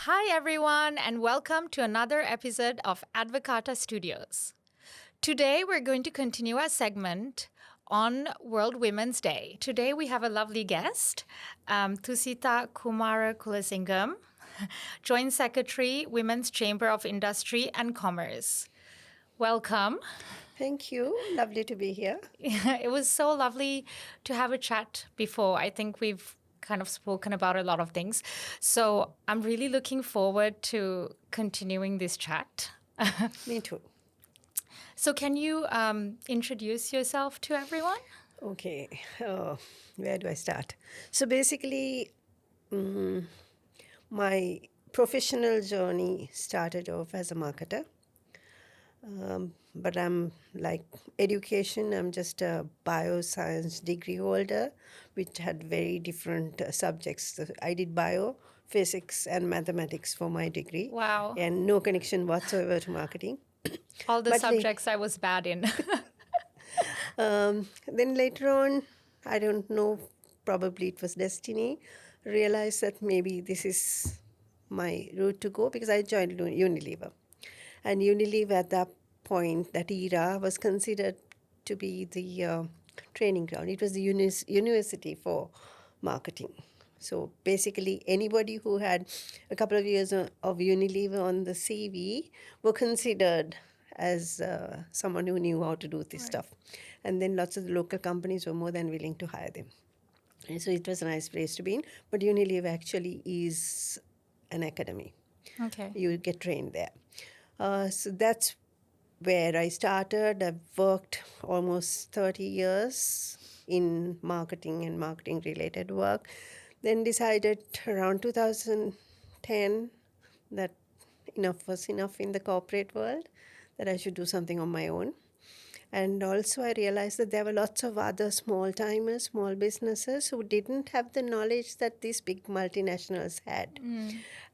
Hi, everyone, and welcome to another episode of Advocata Studios. Today, we're going to continue our segment on World Women's Day. Today, we have a lovely guest, Tusitha Kumarakulasingham, Joint Secretary, Women's Chamber of Industry and Commerce. Welcome. Thank you. Lovely to be here. It was so lovely to have a chat before. I think we've kind of spoken about a lot of things. So I'm really looking forward to continuing this chat. Me too. So can you introduce yourself to everyone? Okay. Where do I start? So basically, my professional journey started off as a marketer. But I'm like education, I'm just a bioscience degree holder, which had very different subjects. I did bio, physics, and mathematics for my degree. Wow. And no connection whatsoever to marketing. All the subjects I was bad in. Then later on, I don't know, probably it was destiny, realized that maybe this is my route to go because I joined Unilever. And Unilever at that point, that era, was considered to be the training ground. It was the university for marketing. So basically, anybody who had a couple of years of Unilever on the CV were considered as someone who knew how to do this stuff. And then lots of the local companies were more than willing to hire them. And so it was a nice place to be in. But Unilever actually is an academy. Okay. You get trained there. So that's where I started. I've worked almost 30 years in marketing and marketing-related work. Then decided around 2010 that enough was enough in the corporate world, that I should do something on my own. And also I realized that there were lots of other small-timers, small businesses who didn't have the knowledge that these big multinationals had.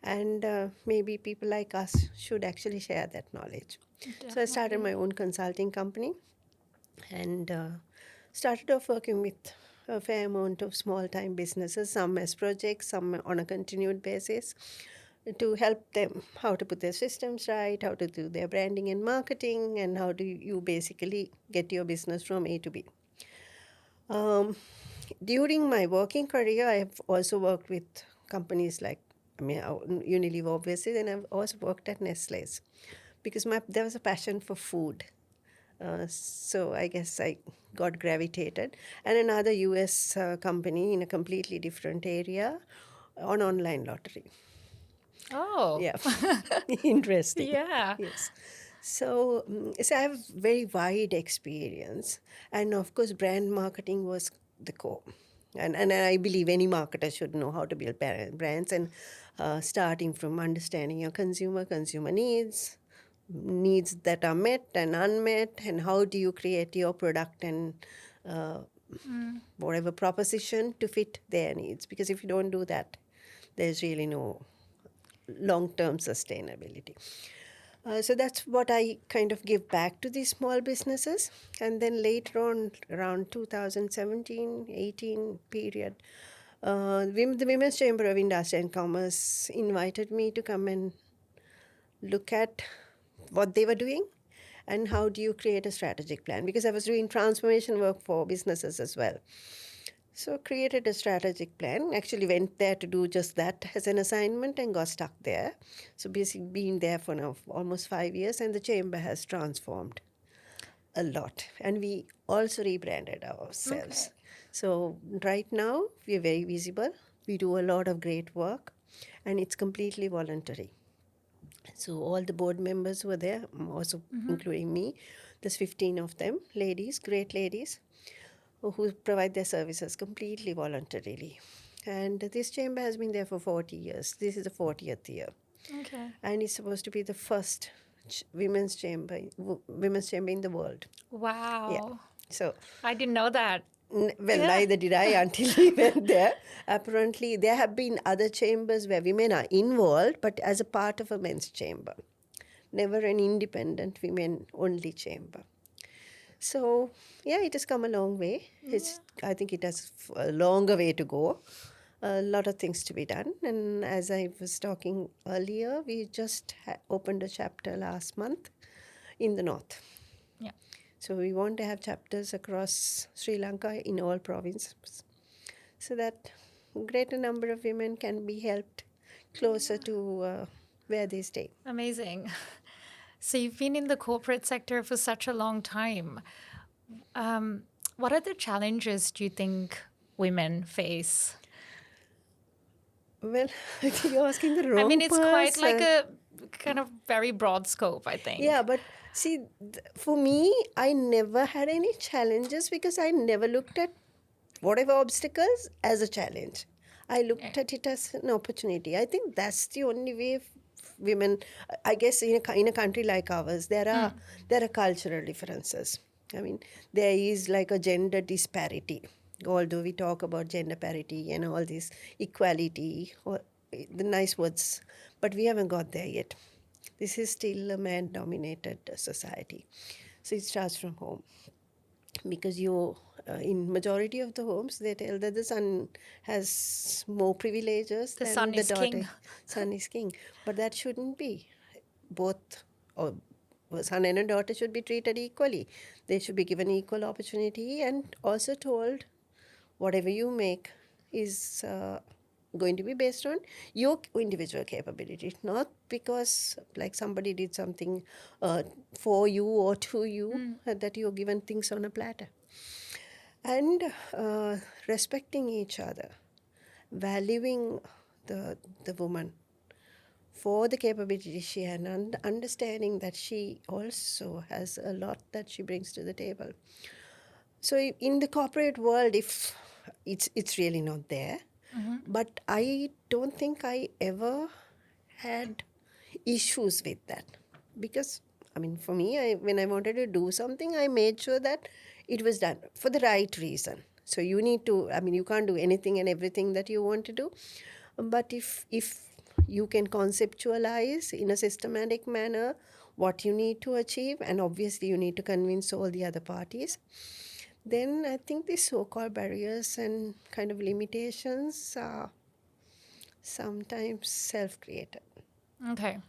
And maybe people like us should actually share that knowledge. Definitely. So I started my own consulting company and started off working with a fair amount of small-time businesses, some as projects, some on a continued basis, to help them how to put their systems right, how to do their branding and marketing, and how do you basically get your business from A to B. During my working career, I have also worked with companies like Unilever, obviously, and I've also worked at Nestle's because there was a passion for food. So I guess I got gravitated. And another US company in a completely different area on online lottery. Oh. Yeah. Interesting. Yeah. Yes. So I have very wide experience. And of course, brand marketing was the core. And I believe any marketer should know how to build brands, and starting from understanding your consumer needs that are met and unmet, and how do you create your product and whatever proposition to fit their needs. Because if you don't do that, there's really no long-term sustainability. So that's what I kind of give back to these small businesses. And then later on, around 2017-18 period, the Women's Chamber of Industry and Commerce invited me to come and look at what they were doing and how do you create a strategic plan. Because I was doing transformation work for businesses as well. So created a strategic plan, actually went there to do just that as an assignment and got stuck there. So basically been there for now almost 5 years, and the chamber has transformed a lot. And we also rebranded ourselves. Okay. So right now we're very visible. We do a lot of great work, and it's completely voluntary. So all the board members were there, also including me. There's 15 of them, ladies, great ladies, who provide their services completely voluntarily. And this chamber has been there for 40 years. This is the 40th year. Okay. And it's supposed to be the first women's chamber in the world. Wow. Yeah. So I didn't know that. Neither did I until we went there. Apparently, there have been other chambers where women are involved, but as a part of a men's chamber. never an independent women-only chamber. So, yeah, it has come a long way. I think it has a longer way to go. A lot of things to be done. And as I was talking earlier, we just opened a chapter last month in the north. Yeah. So we want to have chapters across Sri Lanka in all provinces so that a greater number of women can be helped closer to where they stay. Amazing. So you've been in the corporate sector for such a long time. What other challenges do you think women face? Well, I think you're asking the I wrong mean, it's quite like person. a kind of very broad scope, I think. Yeah, but see, for me, I never had any challenges because I never looked at whatever obstacles as a challenge. I looked at it as an opportunity. I think that's the only way women. I guess in a country like ours, there are cultural differences. I mean, there is like a gender disparity. Although we talk about gender parity and all this equality, or the nice words, but we haven't got there yet. This is still a man-dominated society. So it starts from home because in majority of the homes they tell that the son has more privileges The than son the is daughter. king. Son is king, but that shouldn't be. Both or son and a daughter should be treated equally. They should be given equal opportunity and also told whatever you make is going to be based on your individual capability, not because like somebody did something for you or to you, that you're given things on a platter. And respecting each other, valuing the woman for the capability she had, and understanding that she also has a lot that she brings to the table. So in the corporate world, if it's really not there, but I don't think I ever had issues with that because I mean for me, when I wanted to do something, I made sure that it was done for the right reason. So you need to. I mean, you can't do anything and everything that you want to do, but if you can conceptualize in a systematic manner what you need to achieve, and obviously you need to convince all the other parties, then I think these so-called barriers and kind of limitations are sometimes self-created. Okay. I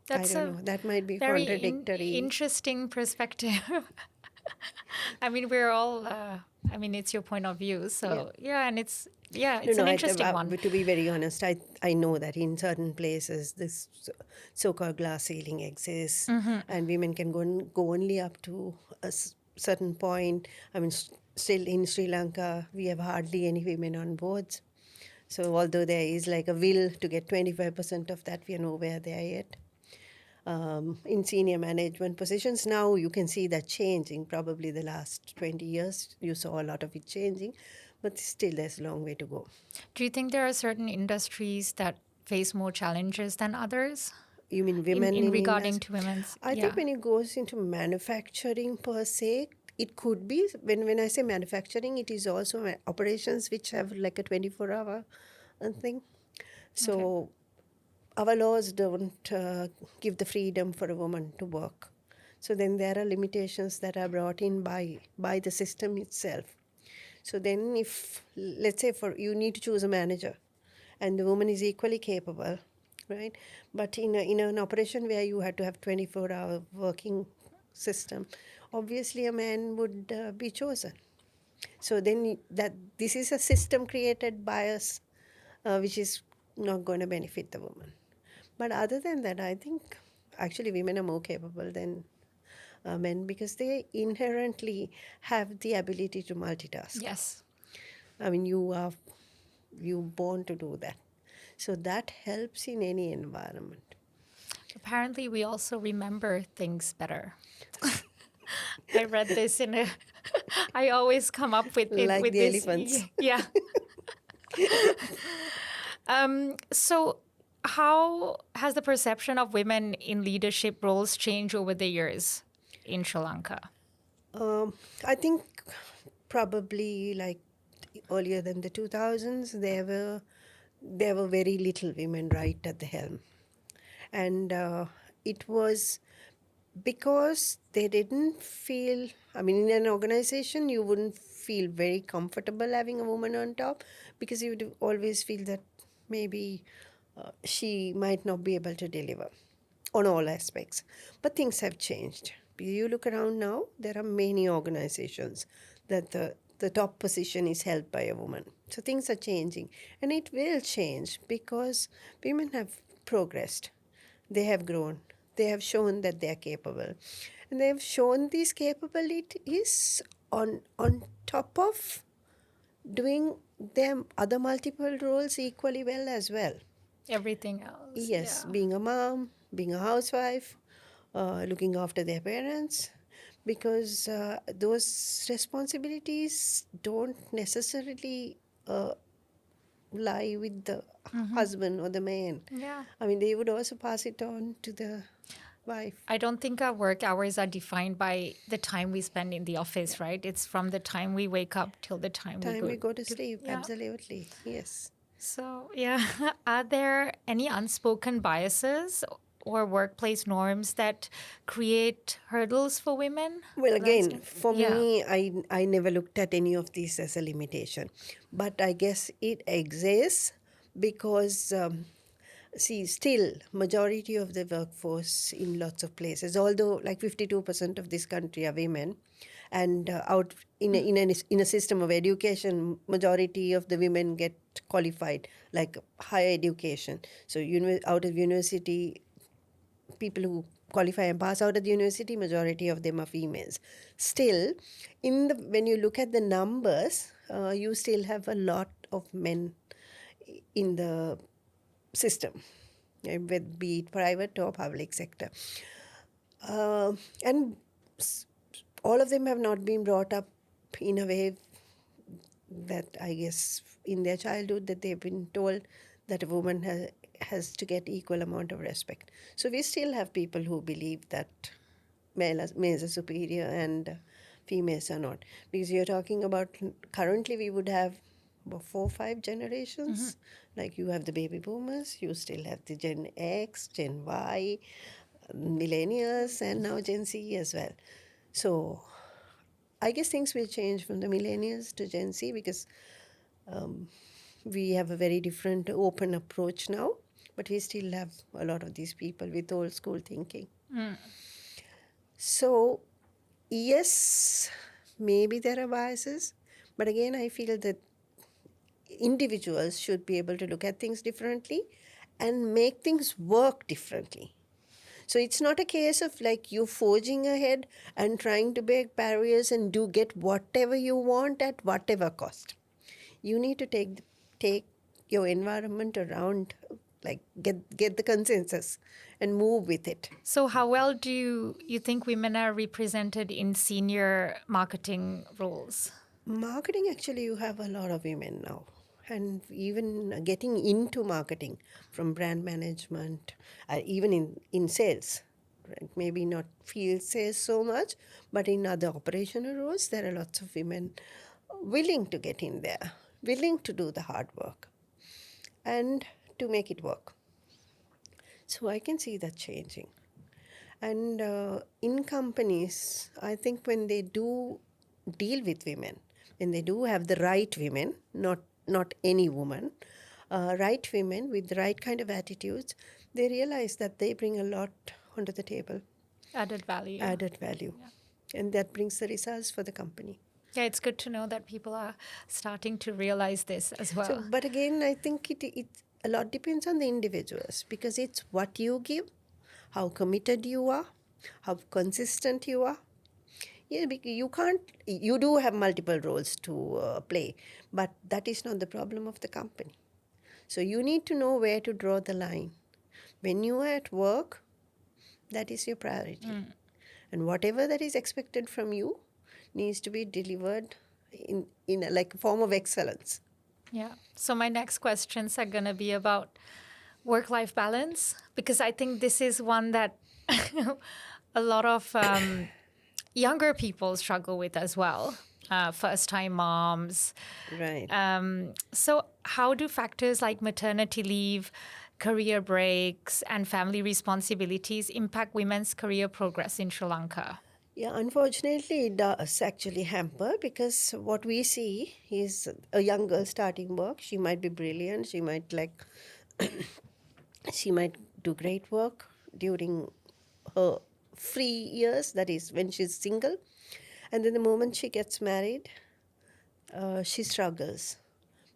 That's don't a know. That might be very contradictory. interesting perspective. I mean, we're all, I mean, it's your point of view. So, yeah, and it's No, no. an interesting one. To be very honest, I know that in certain places this so-called glass ceiling exists, and women can go only up to a certain point. I mean, still in Sri Lanka, we have hardly any women on boards. So although there is like a will to get 25% of that, we are nowhere there yet. In senior management positions, now you can see that changing. Probably the last 20 years, you saw a lot of it changing, but still there's a long way to go. Do you think there are certain industries that face more challenges than others You mean women in in regarding industry? to women's? I think when it goes into manufacturing per se, it could be. When I say manufacturing, it is also operations which have like a 24-hour thing. So our laws don't give the freedom for a woman to work. So then there are limitations that are brought in by the system itself. So then if, let's say you need to choose a manager and the woman is equally capable, right? But in an operation where you had to have 24-hour working system, obviously a man would be chosen. So then this is a system created bias, which is not going to benefit the woman. But other than that, I think actually women are more capable than men because they inherently have the ability to multitask. Yes. I mean, you born to do that. So that helps in any environment. Apparently, we also remember things better. I read this in a. I always come up Like with the this. elephants. Yeah. So, how has the perception of women in leadership roles changed over the years in Sri Lanka? I think probably like earlier than the 2000s, there were very little women right at the helm. And it was because they didn't feel, I mean, in an organization, you wouldn't feel very comfortable having a woman on top because you would always feel that maybe she might not be able to deliver on all aspects. But things have changed. You look around now, there are many organizations that the top position is held by a woman. So things are changing. And it will change because women have progressed. They have grown. They have shown that they are capable. And they have shown these capabilities on top of doing their other multiple roles equally well as well. Everything else. Yes, Yeah. being a mom, being a housewife, looking after their parents, because those responsibilities don't necessarily lie with the husband or the man. Yeah. I mean, they would also pass it on to the wife. I don't think our work hours are defined by the time we spend in the office, right? It's from the time we wake up till the time Time we go to to sleep, yeah. absolutely, yes. So, yeah, are there any unspoken biases or workplace norms that create hurdles for women? Well, again, for Yeah. me, I never looked at any of these as a limitation. But I guess it exists because, see, still, majority of the workforce in lots of places, although like 52% of this country are women, and out in a system of education, majority of the women get qualified, like higher education. So out of university, people who qualify and pass out of the university, majority of them are females. Still, when you look at the numbers, you still have a lot of men in the system, be it private or public sector. And all of them have not been brought up in a way that I guess in their childhood that they've been told that a woman has to get equal amount of respect. So we still have people who believe that males are superior and females are not. Because you're talking about currently we would have about 4 or 5 generations. Like you have the baby boomers, you still have the Gen X, Gen Y, millennials, and now Gen Z as well. So I guess things will change from the millennials to Gen Z because we have a very different open approach now, but we still have a lot of these people with old school thinking. So, yes, maybe there are biases, but again, I feel that individuals should be able to look at things differently and make things work differently. So it's not a case of like you forging ahead and trying to break barriers and get whatever you want at whatever cost. You need to take your environment around, like get the consensus and move with it. So, how well do you think women are represented in senior marketing roles? Marketing, actually, you have a lot of women now. And even getting into marketing from brand management, even in sales, right? Maybe not field sales so much, but in other operational roles, there are lots of women willing to get in there, willing to do the hard work and to make it work. So I can see that changing. And in companies, I think when they do deal with women, when they do have the right women, not any woman, right women with the right kind of attitudes, they realize that they bring a lot onto the table. Added value. Added value. Yeah. And that brings the results for the company. Yeah, it's good to know that people are starting to realize this as well. So, but again, I think it a lot depends on the individuals because it's what you give, how committed you are, how consistent you are. Yeah, because you do have multiple roles to play, but that is not the problem of the company. So you need to know where to draw the line. When you are at work, that is your priority. And whatever that is expected from you needs to be delivered in a form of excellence. Yeah. So my next questions are going to be about work-life balance, because I think this is one that a lot of younger people struggle with as well. First-time moms. Right. So how do factors like maternity leave, career breaks and family responsibilities impact women's career progress in Sri Lanka? Yeah, unfortunately, it does actually hamper because what we see is a young girl starting work. She might be brilliant. She might she might do great work during her free years, that is, when she's single. And then the moment she gets married, she struggles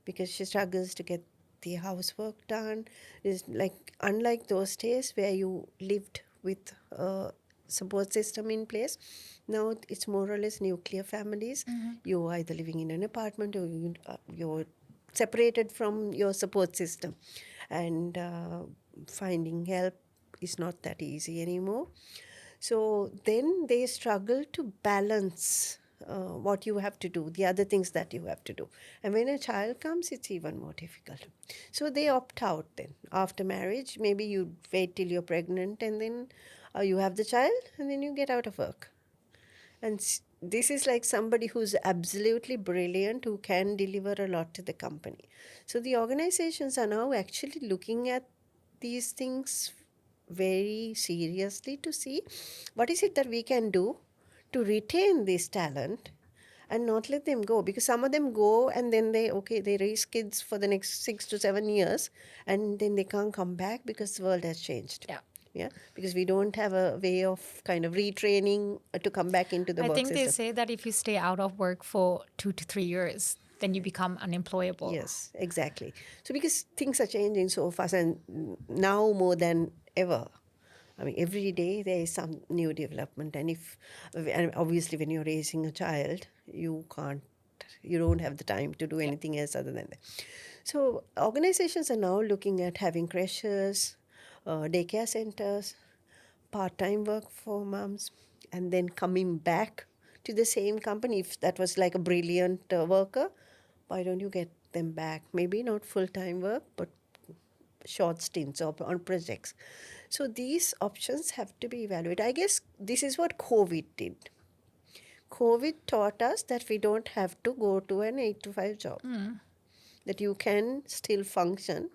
because she struggles to get the housework done. It's like unlike those days where you lived with a support system in place. Now it's more or less nuclear families. You're either living in an apartment or you're separated from your support system, and finding help is not that easy anymore. So then they struggle to balance what you have to do, the other things that you have to do. And when a child comes, it's even more difficult. So they opt out then. After marriage, maybe you wait till you're pregnant and then you have the child and then you get out of work. And this is like somebody who's absolutely brilliant, who can deliver a lot to the company. So the organizations are now actually looking at these things very seriously to see what is it that we can do to retain this talent and not let them go, because some of them go and then they raise kids for the next 6 to 7 years and then they can't come back because the world has changed. Yeah, because we don't have a way of kind of retraining to come back into the I work think they system. say that if you stay out of work for 2 to 3 years, then you become unemployable. Yes, exactly. So because things are changing so fast and now more than ever, I mean, every day there is some new development. And obviously when you're raising a child, you don't have the time to do anything else other than that. So organizations are now looking at having creches, daycare centers, part-time work for moms, and then coming back to the same company. If that was like a brilliant worker, why don't you get them back? Maybe not full-time work, but short stints or on projects. So these options have to be evaluated. I guess this is what COVID did. COVID taught us that we don't have to go to an 8 to 5 job, that you can still function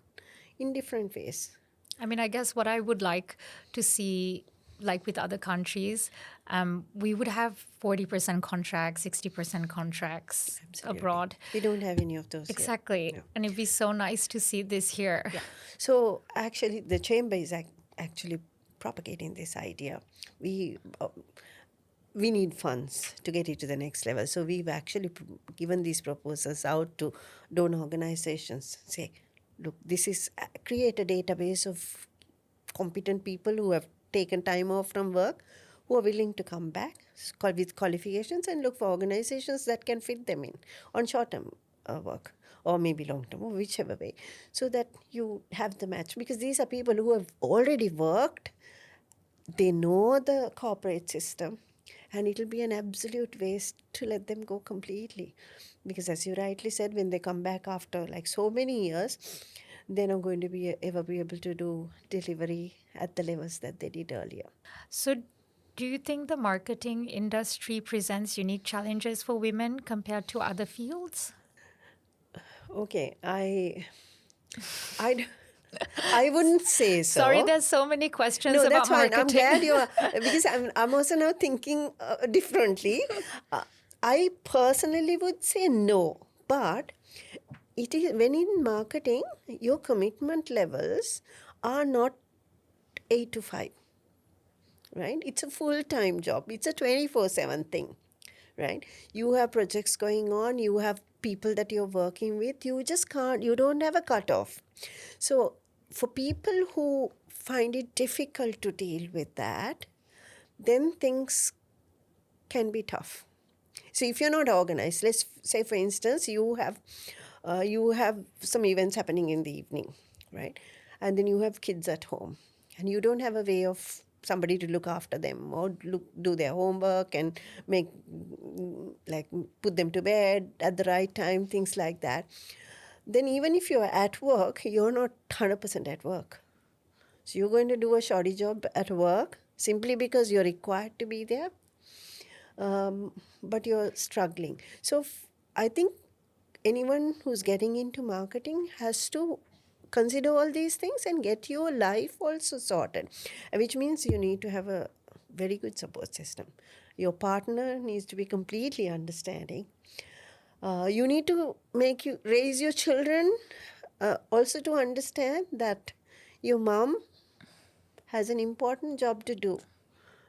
in different ways. I mean, I guess what I would like to see, like with other countries, we would have 40% contracts, 60% contracts abroad. We don't have any of those here. Exactly. No. And it'd be so nice to see this here. Yeah. So actually, the chamber is actually propagating this idea. We need funds to get it to the next level. So we've actually given these proposals out to donor organizations. Say, look, this is create a database of competent people who have taken time off from work, who are willing to come back with qualifications, and look for organizations that can fit them in on short-term work or maybe long-term, or whichever way, so that you have the match. Because these are people who have already worked, they know the corporate system, and it'll be an absolute waste to let them go completely. Because as you rightly said, when they come back after like so many years, they're not going to ever be able to do delivery at the levels that they did earlier. So, do you think the marketing industry presents unique challenges for women compared to other fields? Okay, I wouldn't say so. Sorry, there's so many questions No, about that's fine. marketing. I'm glad you are, because I'm also now thinking differently. I personally would say no, but it is when in marketing, your commitment levels are not 8 to 5, right? It's a full-time job. It's a 24/7 thing, right? You have projects going on. You have people that you're working with. You just can't. You don't have a cutoff. So for people who find it difficult to deal with that, then things can be tough. So if you're not organized, let's say for instance you have some events happening in the evening, right? And then you have kids at home, and you don't have a way of somebody to look after them or do their homework and put them to bed at the right time, things like that. Then even if you're at work, you're not 100% at work. So you're going to do a shoddy job at work simply because you're required to be there, but you're struggling. So I think anyone who's getting into marketing has to consider all these things and get your life also sorted, which means you need to have a very good support system. Your partner needs to be completely understanding. You need to raise your children also to understand that your mom has an important job to do,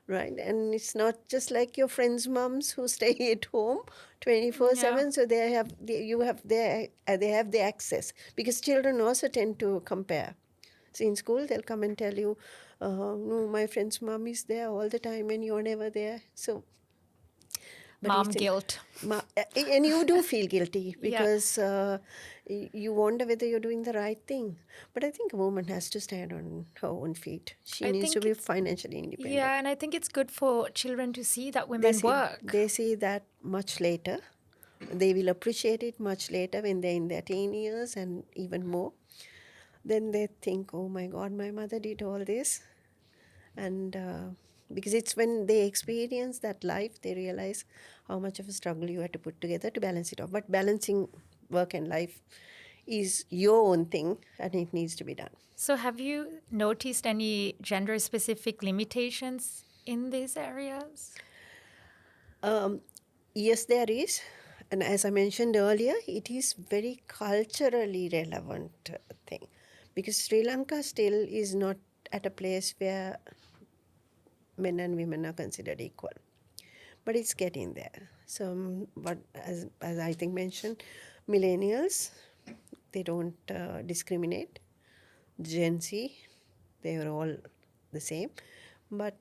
right? And it's not just like your friends' moms who stay at home 24/7. So they have the access, because children also tend to compare. So in school, they'll come and tell you, no, my friend's mom is there all the time and you're never there. So, but Mom guilt. and you do feel guilty Yeah. because you wonder whether you're doing the right thing. But I think a woman has to stand on her own feet. She I needs to think be financially independent. Yeah, and I think it's good for children to see that women work. They see that much later. They will appreciate it much later when they're in their teen years and even more. Then they think, oh my God, my mother did all this. And because it's when they experience that life, they realize how much of a struggle you had to put together to balance it off. But balancing work and life is your own thing, and it needs to be done. So have you noticed any gender-specific limitations in these areas? Yes, there is. And as I mentioned earlier, it is very culturally relevant thing, because Sri Lanka still is not at a place where men and women are considered equal. But it's getting there. So, but as I think mentioned, millennials, they don't discriminate. Gen Z, they are all the same. But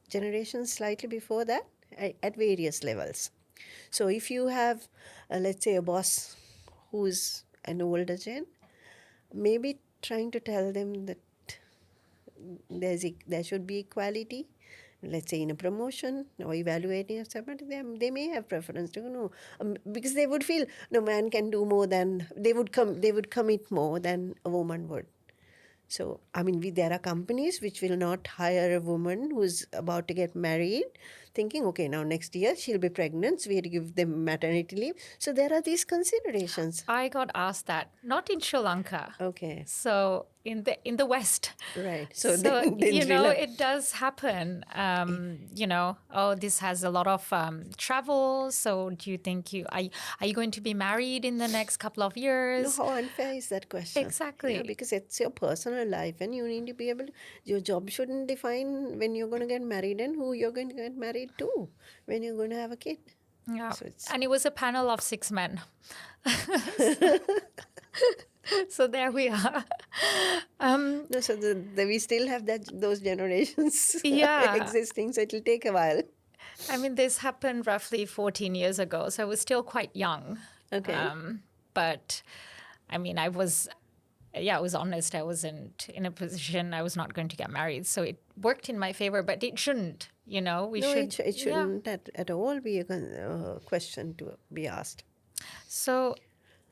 generations slightly before that, at various levels. So if you have, let's say, a boss who's an older gen, maybe trying to tell them that there should be equality, let's say in a promotion or evaluating of somebody, they may have preference to know, because they would feel no man can do more than they would commit more than a woman would. So, I mean, there are companies which will not hire a woman who's about to get married, thinking, okay, now next year she'll be pregnant, so we have to give them maternity leave. So there are these considerations. I got asked that, not in Sri Lanka. Okay. So in the West. Right. So, So then you Sri know, Lanka- it does happen. You know, oh, this has a lot of travel. So do you think are you going to be married in the next couple of No, years? how unfair is that question? Exactly. Yeah, because it's your personal life and you need to be able to, your job shouldn't define when you're going to get married and who you're going to get married to when you're going to have a kid. Yeah. So it's, And it was a panel of 6 men. So there we are. no, so we still have those generations Yeah. existing, so it'll take a while. I mean, this happened roughly 14 years ago, so I was still quite young. Okay. But I mean, I was honest. I wasn't in a position, I was not going to get married. So it worked in my favor, but it shouldn't, you know. It shouldn't at all be a question to be asked. So,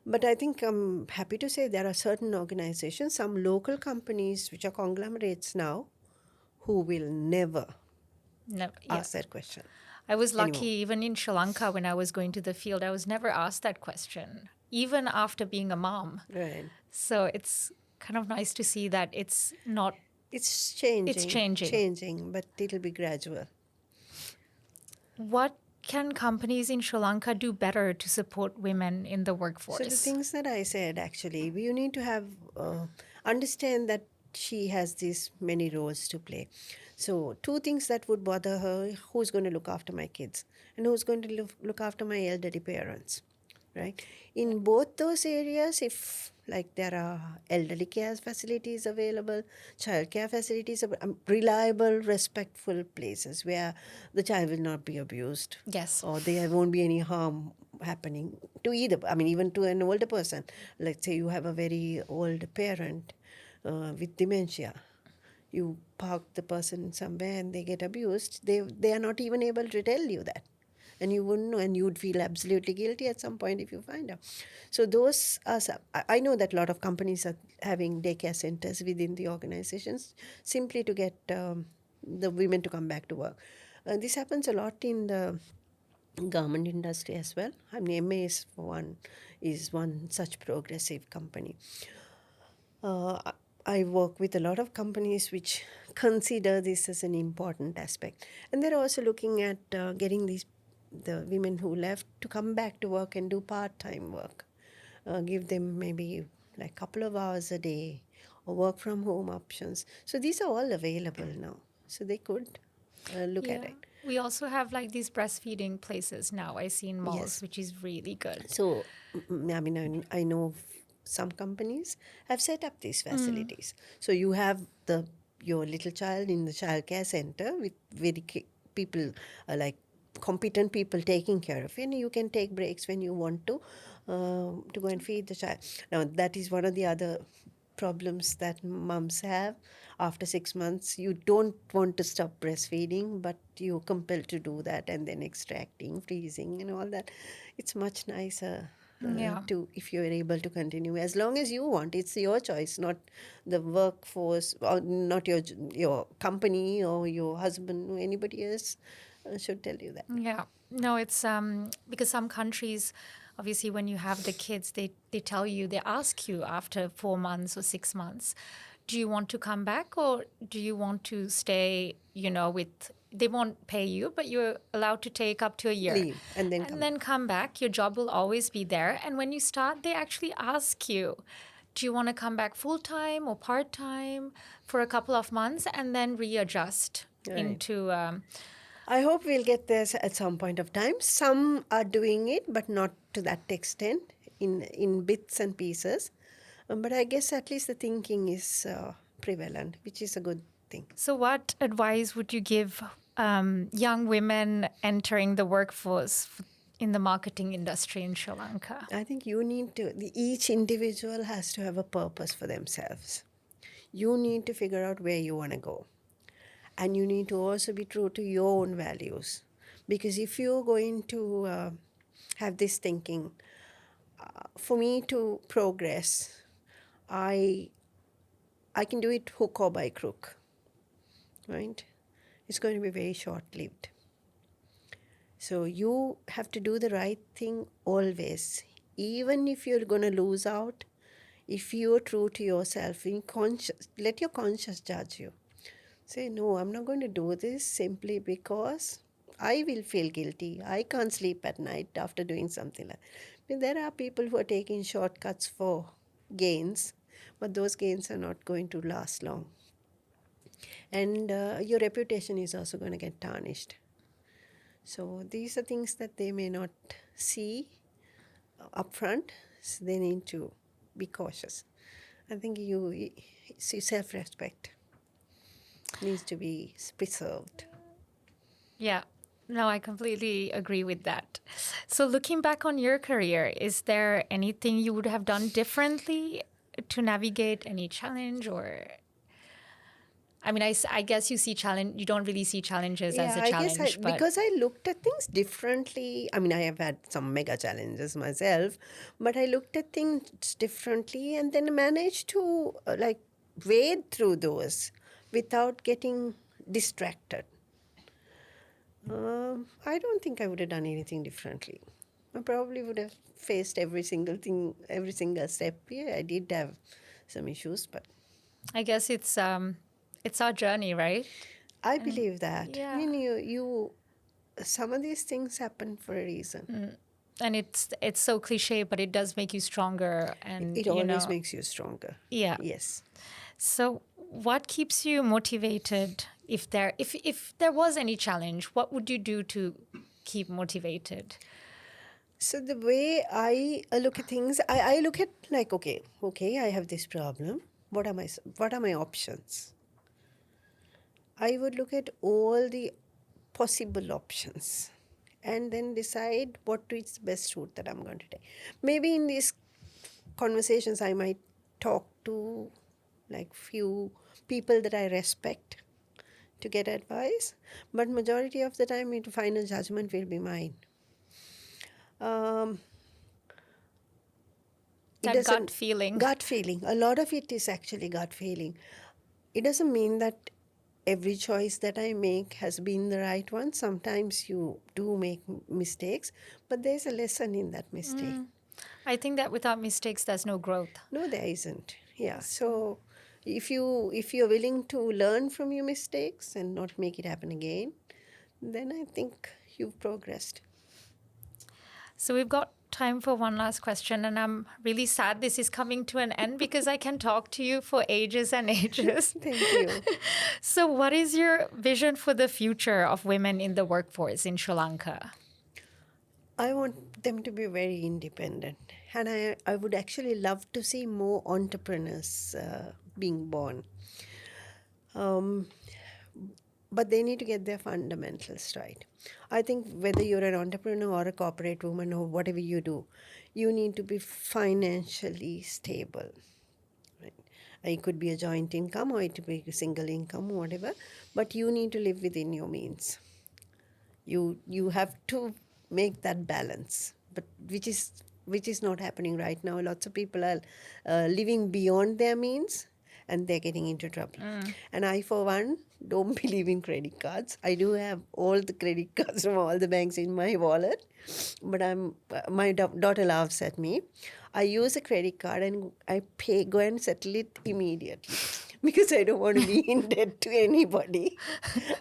But I think I'm happy to say there are certain organizations, some local companies which are conglomerates now, who will never no, ask that question. I was lucky, anymore. even in Sri Lanka, when I was going to the field, I was never asked that question, even after being a mom. Right. So it's kind of nice to see that it's not. It's changing. It's changing. Changing, but it'll be gradual. What can companies in Sri Lanka do better to support women in the workforce? So the things that I said, actually, you need to have understand that she has these many roles to play. So 2 things that would bother her: who's going to look after my kids and who's going to look after my elderly parents, right? In both those areas, if like there are elderly care facilities available, child care facilities, reliable, respectful places where the child will not be abused. Yes. Or there won't be any harm happening to either. I mean, even to an older person. Let's say you have a very old parent with dementia. You park the person somewhere and they get abused. They are not even able to tell you that. And you wouldn't know, and you'd feel absolutely guilty at some point if you find out. So those are I know that a lot of companies are having daycare centers within the organizations simply to get the women to come back to work. This happens a lot in the garment industry as well. I mean, MA is one such progressive company. Uh, I work with a lot of companies which consider this as an important aspect, and they're also looking at getting the women who left to come back to work and do part-time work. Give them maybe like a couple of hours a day or work from home options. So these are all available now. So they could look at Yeah. it. We also have like these breastfeeding places now I see in malls, Yes. which is really good. So, I mean, I know some companies have set up these facilities. So you have your little child in the childcare center with people like competent people taking care of it, and you can take breaks when you want to go and feed the child. Now that is one of the other problems that mums have. After 6 months you don't want to stop breastfeeding, but you're compelled to do that, and then extracting, freezing, and all that. It's much nicer Yeah. to, if you're able to continue, as long as you want. It's your choice, not the workforce, or not your company or your husband or anybody else should tell you that. Yeah. No, it's because some countries, obviously, when you have the kids, they tell you, they ask you after 4 months or 6 months, do you want to come back or do you want to stay, with, they won't pay you, but you're allowed to take up to a year. Leave and then come And then come back. Your job will always be there. And when you start, they actually ask you, do you want to come back full time or part time for a couple of months and then readjust Right. into. I hope we'll get there at some point of time. Some are doing it, but not to that extent, in bits and pieces. But I guess at least the thinking is prevalent, which is a good thing. So, what advice would you give young women entering the workforce in the marketing industry in Sri Lanka? I think you need to, each individual has to have a purpose for themselves. You need to figure out where you want to go. And you need to also be true to your own values. Because if you're going to have this thinking, for me to progress, I can do it hook or by crook, right? It's going to be very short-lived. So you have to do the right thing always. Even if you're going to lose out, if you're true to yourself, let your conscience judge you. Say, no, I'm not going to do this simply because I will feel guilty. I can't sleep at night after doing something like that. I mean, there are people who are taking shortcuts for gains, but those gains are not going to last long. And your reputation is also going to get tarnished. So these are things that they may not see upfront, so they need to be cautious. I think self-respect needs to be preserved. Yeah. No, I completely agree with that. So, looking back on your career, is there anything you would have done differently to navigate any challenge? Or, I mean, I guess you see challenge. You don't really see challenges as a I guess challenge, but because I looked at things differently. I mean, I have had some mega challenges myself, but I looked at things differently and then managed to wade through those without getting distracted. I don't think I would have done anything differently. I probably would have faced every single thing, every single step. Yeah, I did have some issues, but I guess it's our journey, right? I believe that. yeah. I mean, you some of these things happen for a reason. And it's so cliche, but it does make you stronger, and It always makes you stronger. Yeah. Yes. So, what keeps you motivated? If there was any challenge, what would you do to keep motivated? So the way I look at things, I look at like, okay, I have this problem. What are my options? I would look at all the possible options and then decide what is the best route that I'm going to take. Maybe in these conversations I might talk to like few people that I respect to get advice, but majority of the time the final judgment will be mine. That gut feeling. Gut feeling. A lot of it is actually gut feeling. It doesn't mean that every choice that I make has been the right one. Sometimes you do make mistakes, but there's a lesson in that mistake. I think that without mistakes, there's no growth. No, there isn't. Yeah. So if you're willing to learn from your mistakes and not make it happen again, then I think you've progressed. So we've got time for one last question, and I'm really sad this is coming to an end because I can talk to you for ages and ages. Thank you. So what is your vision for the future of women in the workforce in Sri Lanka? I want them to be very independent. And I would actually love to see more entrepreneurs being born. But they need to get their fundamentals right. I think whether you're an entrepreneur or a corporate woman or whatever you do, you need to be financially stable. Right? It could be a joint income or it could be a single income, whatever, but you need to live within your means. You have to make that balance, but which is not happening right now. Lots of people are living beyond their means, and they're getting into trouble. And I, for one, don't believe in credit cards. I do have all the credit cards from all the banks in my wallet, but my daughter laughs at me. I use a credit card and I go and settle it immediately because I don't want to be in debt to anybody.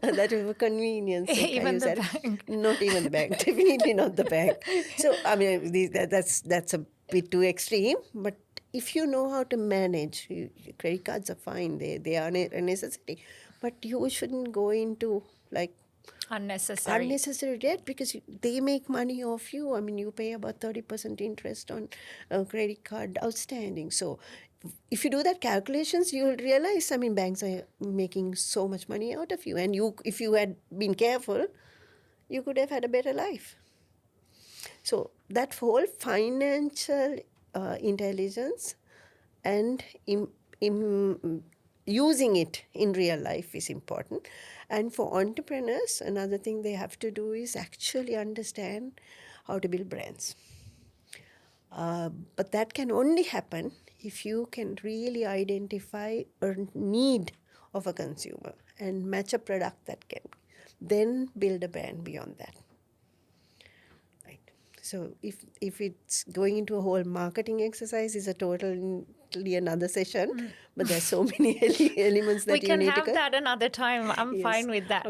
That is for convenience sake. Even the bank. Not even the bank. Definitely not the bank. So I mean, that's a bit too extreme. But if you know how to manage, credit cards are fine. They are a necessity, but you shouldn't go into like unnecessary debt because they make money off you. I mean, you pay about 30% interest on credit card outstanding. So if you do that calculations, you will realize, I mean, banks are making so much money out of you. And if you had been careful, you could have had a better life. So that whole financial intelligence and using it in real life is important. And for entrepreneurs, another thing they have to do is actually understand how to build brands. But that can only happen if you can really identify a need of a consumer and match a product that can then build a brand beyond that. Right. So if it's going into a whole marketing exercise is a totally another session, but there's so many elements that we can you need have to that another time. I'm fine with that.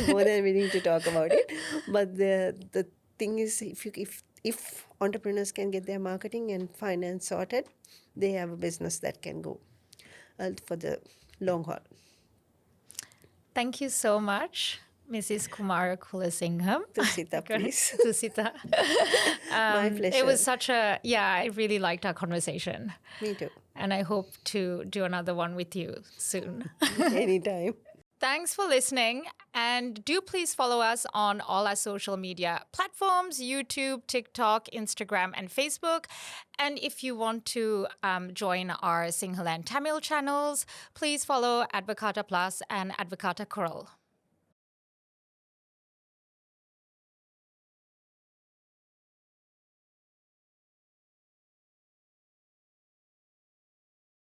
More than willing to talk about it. But the thing is, if entrepreneurs can get their marketing and finance sorted, they have a business that can go for the long haul. Thank you so much, Mrs. Kumarakulasingham. Tusitha, please. Tusitha. My pleasure. It was I really liked our conversation. Me too. And I hope to do another one with you soon. Anytime. Thanks for listening. And do please follow us on all our social media platforms, YouTube, TikTok, Instagram, and Facebook. And if you want to join our Sinhala and Tamil channels, please follow Advocata Plus and Advocata Kural.